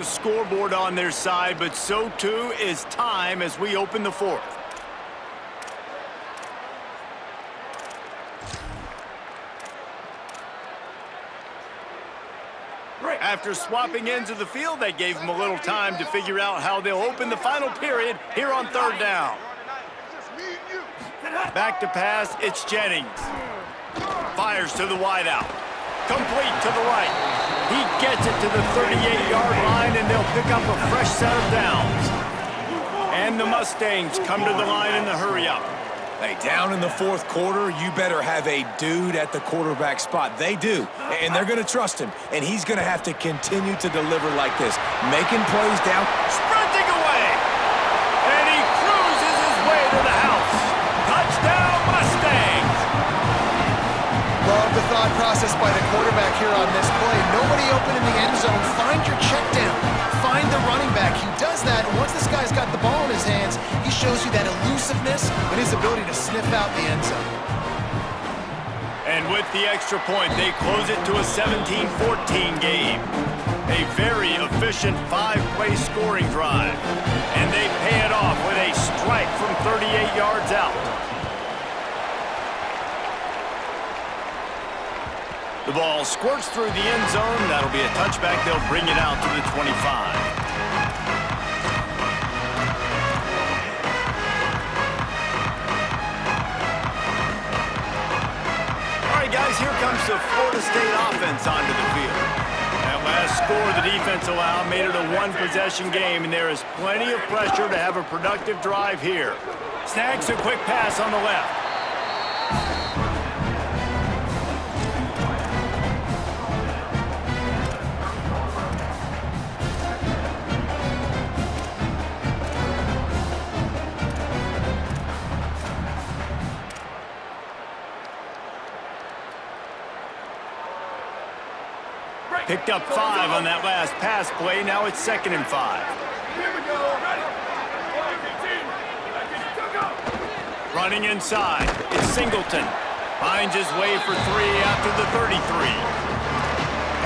The scoreboard on their side, but so too is time as we open the fourth. After swapping ends of the field, that gave them a little time to figure out how they'll open the final period here on third down. Back to pass, it's Jennings. Fires to the wideout. Complete to the right. He gets it to the 38-yard line, and they'll pick up a fresh set of downs. And the Mustangs come to the line in the hurry-up. Hey, down in the fourth quarter, you better have a dude at the quarterback spot. They do, and they're going to trust him, and he's going to have to continue to deliver like this, making plays down. Sprinting away, and he cruises his way to the house. Touchdown, Mustangs! Love the thought process by the quarterback here on this play. Nobody open in the end zone. Find your check down. Find the running back. He does that, and once this guy's got the ball in his hands, he shows you that elusiveness and his ability to sniff out the end zone. And with the extra point, they close it to a 17-14 game. A very efficient 5-play scoring drive. And they pay it off with a strike from 38 yards out. The ball squirts through the end zone. That'll be a touchback. They'll bring it out to the 25. All right, guys, here comes the Florida State offense onto the field. That last score the defense allowed made it a one-possession game, and there is plenty of pressure to have a productive drive here. Snags a quick pass on the left. Picked up 5 on that last pass play. Now it's 2nd and 5. Here we go. Ready. Running inside. It's Singleton. Finds his way for 3 after the 33.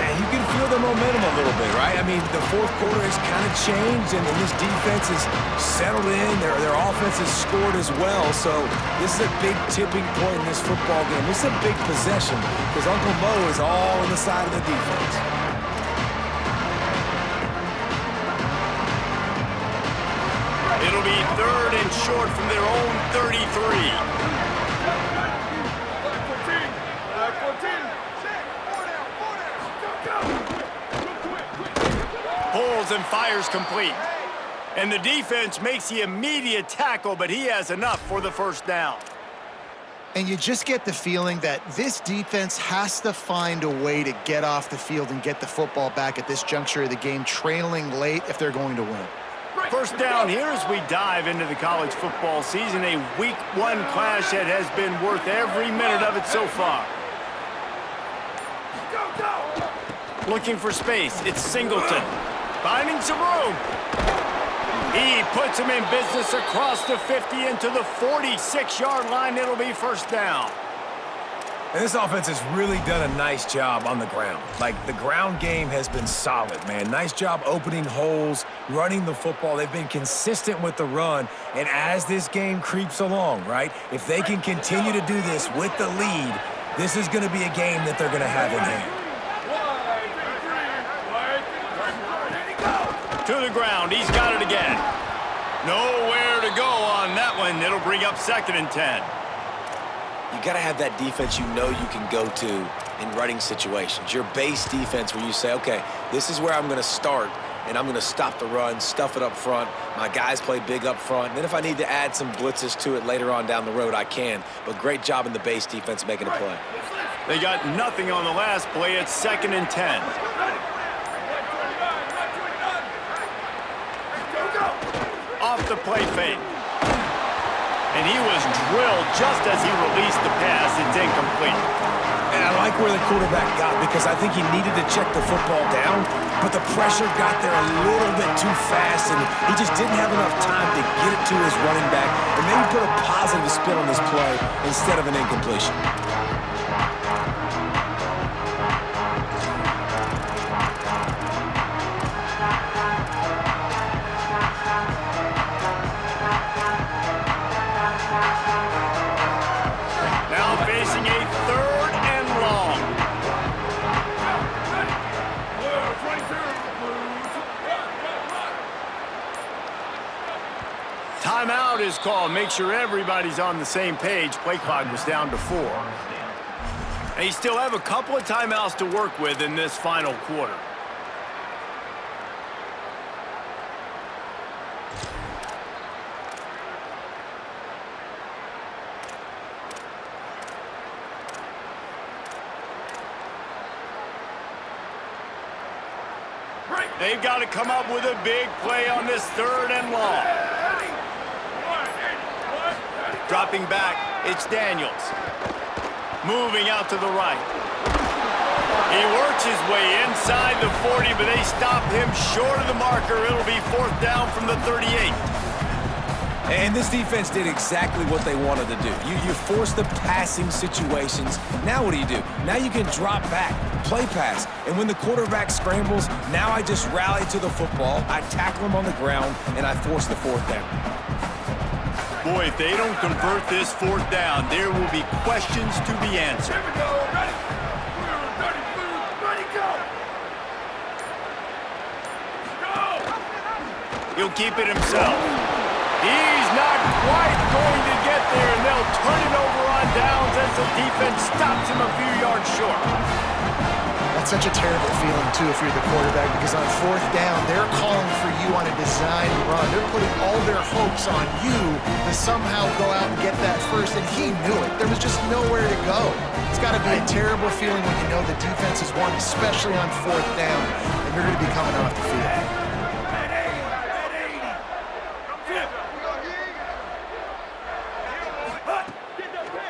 And you can feel the momentum a little bit, right? I mean, the fourth quarter has kind of changed, and this defense has settled in. Their offense has scored as well. So this is a big tipping point in this football game. This is a big possession because Uncle Mo is all on the side of the defense. It'll be 3rd and short from their own 33. Pulls and fires complete. And the defense makes the immediate tackle, but he has enough for the first down. And you just get the feeling that this defense has to find a way to get off the field and get the football back at this juncture of the game, trailing late if they're going to win. First down here as we dive into the college football season, a week 1 clash that has been worth every minute of it so far. Looking for space, it's Singleton. Finding some room. He puts him in business across the 50 into the 46-yard line. It'll be first down. And this offense has really done a nice job on the ground. Like, the ground game has been solid, man. Nice job opening holes, running the football. They've been consistent with the run. And as this game creeps along, right, if they can continue to do this with the lead, this is going to be a game that they're going to have in hand. To the ground, he's got it again. Nowhere to go on that one. It'll bring up 2nd and 10. You got to have that defense you know you can go to in running situations. Your base defense where you say, okay, this is where I'm going to start, and I'm going to stop the run, stuff it up front. My guys play big up front. And then if I need to add some blitzes to it later on down the road, I can. But great job in the base defense making a play. They got nothing on the last play. It's 2nd and 10. Off the play fake. And he was drilled just as he released the pass. It's incomplete. And I like where the quarterback got because I think he needed to check the football down, but the pressure got there a little bit too fast, and he just didn't have enough time to get it to his running back and maybe put a positive spin on this play instead of an incompletion. timeout is called. Make sure everybody's on the same page. Play clock was down to 4. And you still have a couple of timeouts to work with in this final quarter. They've got to come up with a big play on this 3rd and long. Dropping back, it's Daniels. Moving out to the right. He works his way inside the 40, but they stop him short of the marker. It'll be 4th down from the 38. And this defense did exactly what they wanted to do. You force the passing situations. Now what do? Now you can drop back, play pass. And when the quarterback scrambles, now I just rally to the football, I tackle him on the ground, and I force the 4th down. Boy, if they don't convert this 4th down, there will be questions to be answered. Here we go. Ready? Ready, go. Go. He'll keep it himself. He's not quite going to get there, and they'll turn it over on downs as the defense stops him a few yards short. That's such a terrible feeling, too, if you're the quarterback, because on 4th down, they're calling for you on a designed run. They're putting all their hopes on you to somehow go out and get that first, and he knew it. There was just nowhere to go. It's got to be a terrible feeling when you know the defense has won, especially on 4th down, and you're going to be coming off the field.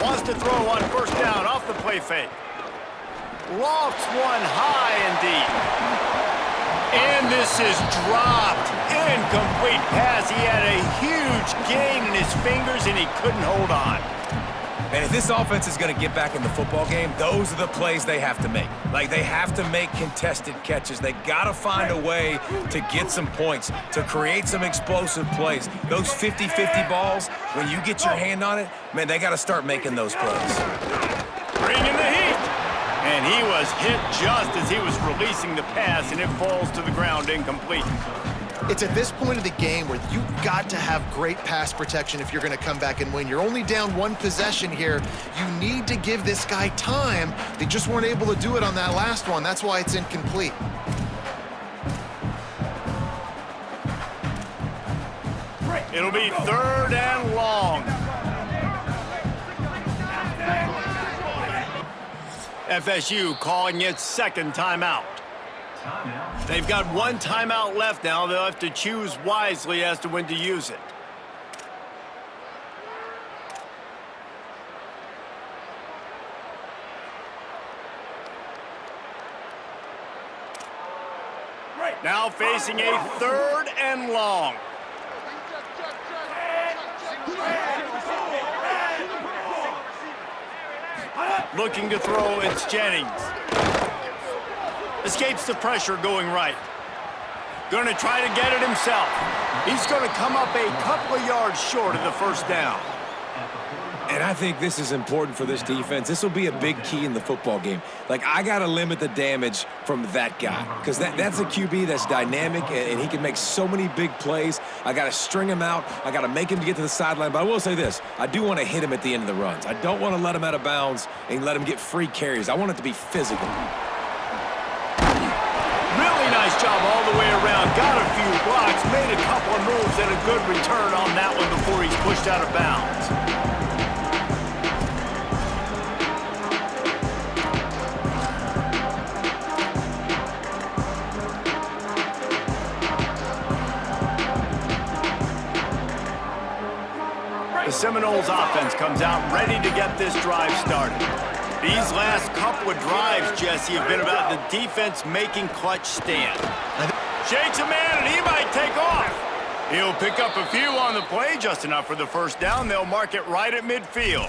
Wants to throw on 1st down off the play fake. Lofts one high and deep. And this is dropped. Incomplete pass. He had a huge gain in his fingers, and he couldn't hold on. And if this offense is going to get back in the football game, those are the plays they have to make. Like, they have to make contested catches. They got to find a way to get some points, to create some explosive plays. Those 50-50 balls, when you get your hand on it, man, they got to start making those plays. Bringing the heat. And he was hit just as he was releasing the pass, and it falls to the ground incomplete. It's at this point of the game where you've got to have great pass protection if you're going to come back and win. You're only down 1 possession here. You need to give this guy time. They just weren't able to do it on that last one. That's why it's incomplete. It'll be 3rd and long. FSU calling its 2nd timeout. They've got 1 timeout left now. They'll have to choose wisely as to when to use it. Now facing a 3rd and long. Looking to throw, it's Jennings. Escapes the pressure going right. Going to try to get it himself. He's going to come up a couple of yards short of the 1st down. And I think this is important for this defense. This will be a big key in the football game. Like, I got to limit the damage from that guy because that's a QB that's dynamic, and he can make so many big plays. I got to string him out. I got to make him to get to the sideline. But I will say this. I do want to hit him at the end of the runs. I don't want to let him out of bounds and let him get free carries. I want it to be physical. Really nice job all the way around. Got a few blocks, made a couple of moves, and a good return on that one before he's pushed out of bounds. The Seminoles offense comes out ready to get this drive started. These last couple of drives, Jesse, have been about the defense making clutch stand. Shakes a man, and he might take off. He'll pick up a few on the play, just enough for the 1st down. They'll mark it right at midfield.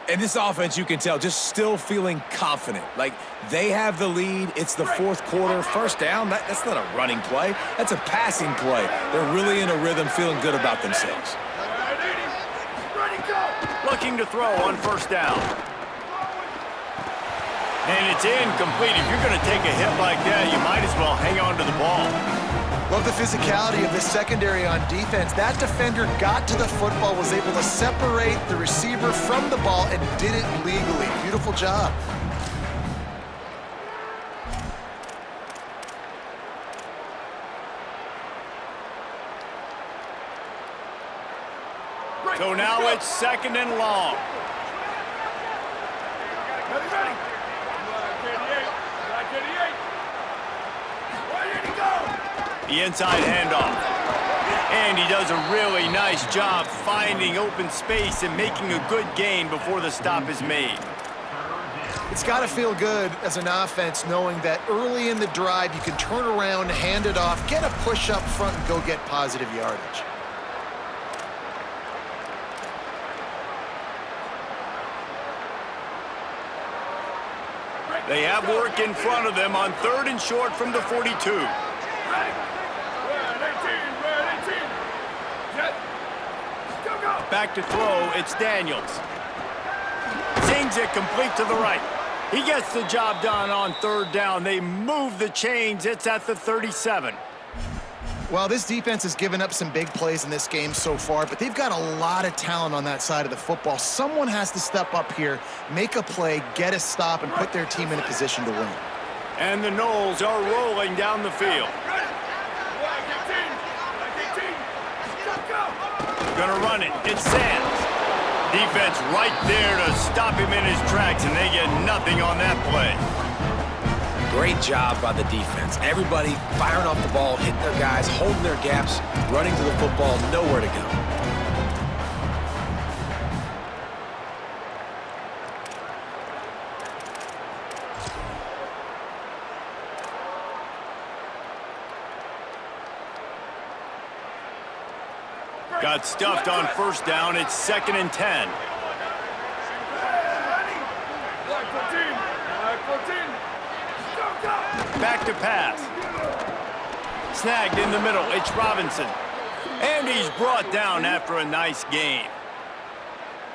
And this offense, you can tell, just still feeling confident. Like, they have the lead. It's the 4th quarter. 1st down, that's not a running play. That's a passing play. They're really in a rhythm, feeling good about themselves. Looking to throw on 1st down. And it's incomplete. If you're going to take a hit like that, you might as well hang on to the ball. Love the physicality of this secondary on defense. That defender got to the football, was able to separate the receiver from the ball, and did it legally. Beautiful job. So now it's 2nd and long. Ready, ready. Black 88. Ready to go. The inside handoff. And he does a really nice job finding open space and making a good gain before the stop is made. It's got to feel good as an offense knowing that early in the drive you can turn around, hand it off, get a push up front, and go get positive yardage. They have work in front of them on 3rd and short from the 42. Ready. Red 18. Red 18. Jet. Go, go. Back to throw, it's Daniels. Sings it complete to the right. He gets the job done on 3rd down. They move the chains. It's at the 37. Well, this defense has given up some big plays in this game so far, but they've got a lot of talent on that side of the football. Someone has to step up here, make a play, get a stop, and put their team in a position to win. And the Knowles are rolling down the field. Ready. Black 18. Go, go. Gonna run it. It's Sands. Defense right there to stop him in his tracks, and they get nothing on that play. Great job by the defense. Everybody firing off the ball, hitting their guys, holding their gaps, running to the football, nowhere to go. Got stuffed on 1st down. It's 2nd and 10. Ready. Black 14. Black 14. Go, go. Back to pass. Snagged in the middle. It's Robinson. And he's brought down after a nice gain.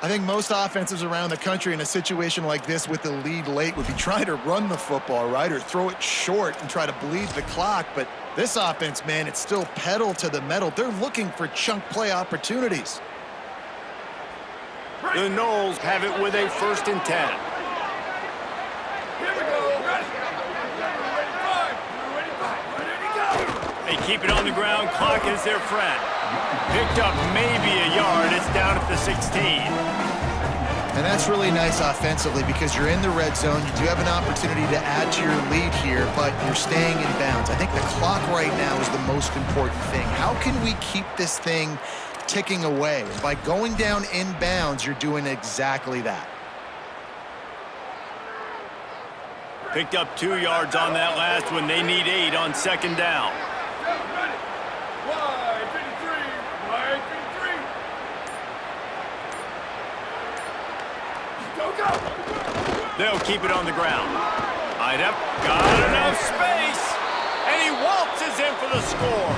I think most offenses around the country in a situation like this with the lead late would be trying to run the football, right, or throw it short and try to bleed the clock. But this offense, man, it's still pedal to the metal. They're looking for chunk play opportunities. The Knowles have it with a 1st and 10. Here we go. Ready. 85. Ready to go. They keep it on the ground. Clock is their friend. Picked up maybe a yard. It's down at the 16. And that's really nice offensively because you're in the red zone. You do have an opportunity to add to your lead here, but you're staying in bounds. I think the clock right now is the most important thing. How can we keep this thing ticking away? And by going down in bounds, you're doing exactly that. Picked up 2 yards on that last one. They need 8 on 2nd down. Ready. Wide 53. Wide 53. Go, go. They'll keep it on the ground. Eyed up. Got enough space. And he waltzes in for the score.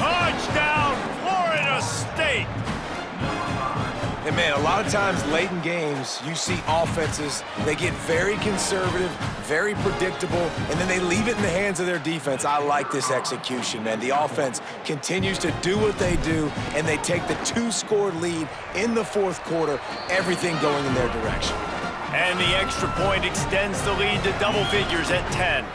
Touchdown, Florida State. And man, a lot of times late in games, you see offenses, they get very conservative, very predictable, and then they leave it in the hands of their defense. I like this execution, man. The offense continues to do what they do, and they take the 2-score lead in the 4th quarter, everything going in their direction. And the extra point extends the lead to double figures at 10.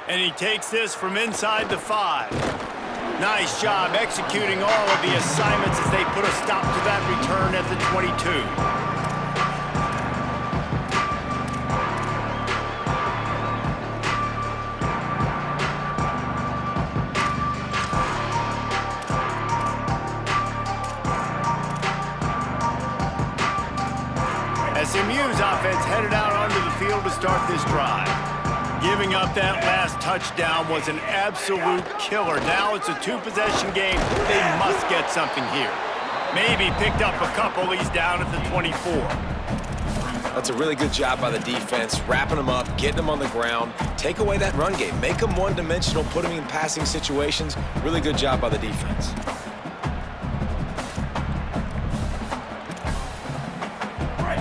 And he takes this from inside the 5. Nice job executing all of the assignments as they put a stop to that return at the 22. SMU's offense headed out onto the field to start this drive. Giving up that last touchdown was an absolute killer. Now it's a 2-possession game. They must get something here. Maybe picked up a couple. He's down at the 24. That's a really good job by the defense, wrapping them up, getting them on the ground, take away that run game, make them one-dimensional, put them in passing situations. Really good job by the defense.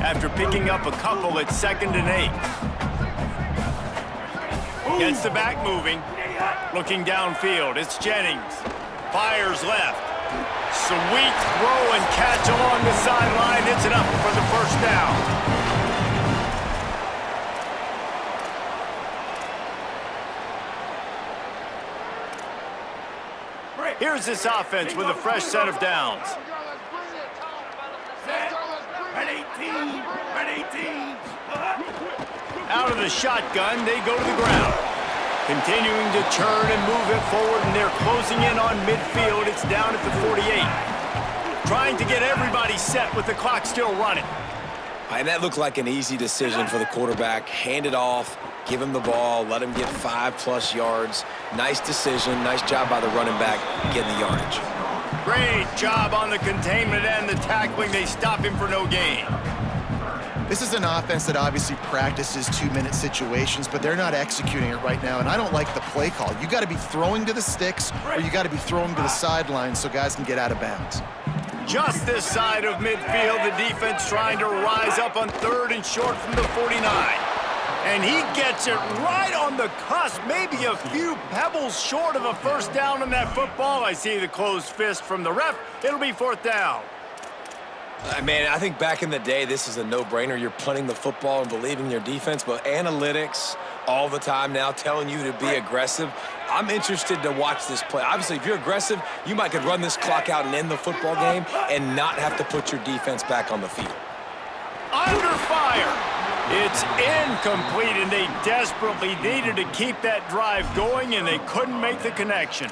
after picking up a couple at 2nd and 8. Gets the back moving. Looking downfield, it's Jennings. Fires left. Sweet throw and catch along the sideline. It's enough for the first down. Here's this offense with a fresh set of downs. Out of the shotgun, they go to the ground. Continuing to churn and move it forward, and they're closing in on midfield. It's down at the 48. Trying to get everybody set with the clock still running. And that looked like an easy decision for the quarterback. Hand it off, give him the ball, let him get 5+ yards. Nice decision, nice job by the running back getting the yardage. Great job on the containment and the tackling. They stop him for no gain. This is an offense that obviously practices 2-minute situations, but they're not executing it right now, and I don't like the play call. You got to be throwing to the sticks, or you got to be throwing to the sidelines so guys can get out of bounds. Just this side of midfield, the defense trying to rise up on 3rd and short from the 49. And he gets it right on the cusp, maybe a few pebbles short of a first down on that football. I see the closed fist from the ref. It'll be 4th down. Man, I think back in the day, this is a no-brainer. You're punting the football and believing in your defense, but analytics all the time now telling you to be aggressive. I'm interested to watch this play. Obviously, if you're aggressive, you might could run this clock out and end the football game and not have to put your defense back on the field. Under fire. It's incomplete, and they desperately needed to keep that drive going, and they couldn't make the connection.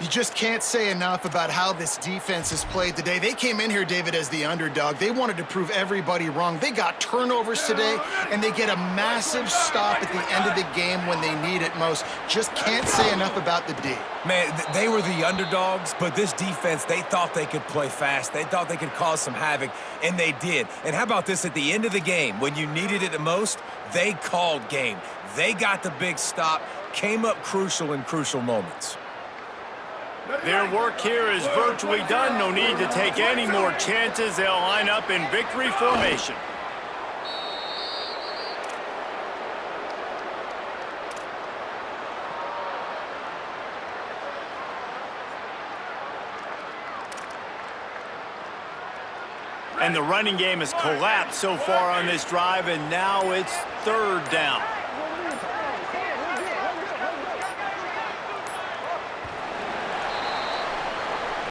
You just can't say enough about how this defense has played today. They came in here, David, as the underdog. They wanted to prove everybody wrong. They got turnovers today, and they get a massive stop at the end of the game when they need it most. Just can't say enough about the D. Man, they were the underdogs, but this defense, they thought they could play fast. They thought they could cause some havoc, and they did. And how about this at the end of the game? When you needed it the most, they called game. They got the big stop, came up crucial in crucial moments. Their work here is virtually done. No need to take any more chances. They'll line up in victory formation. And the running game has collapsed so far on this drive, and now it's 3rd down.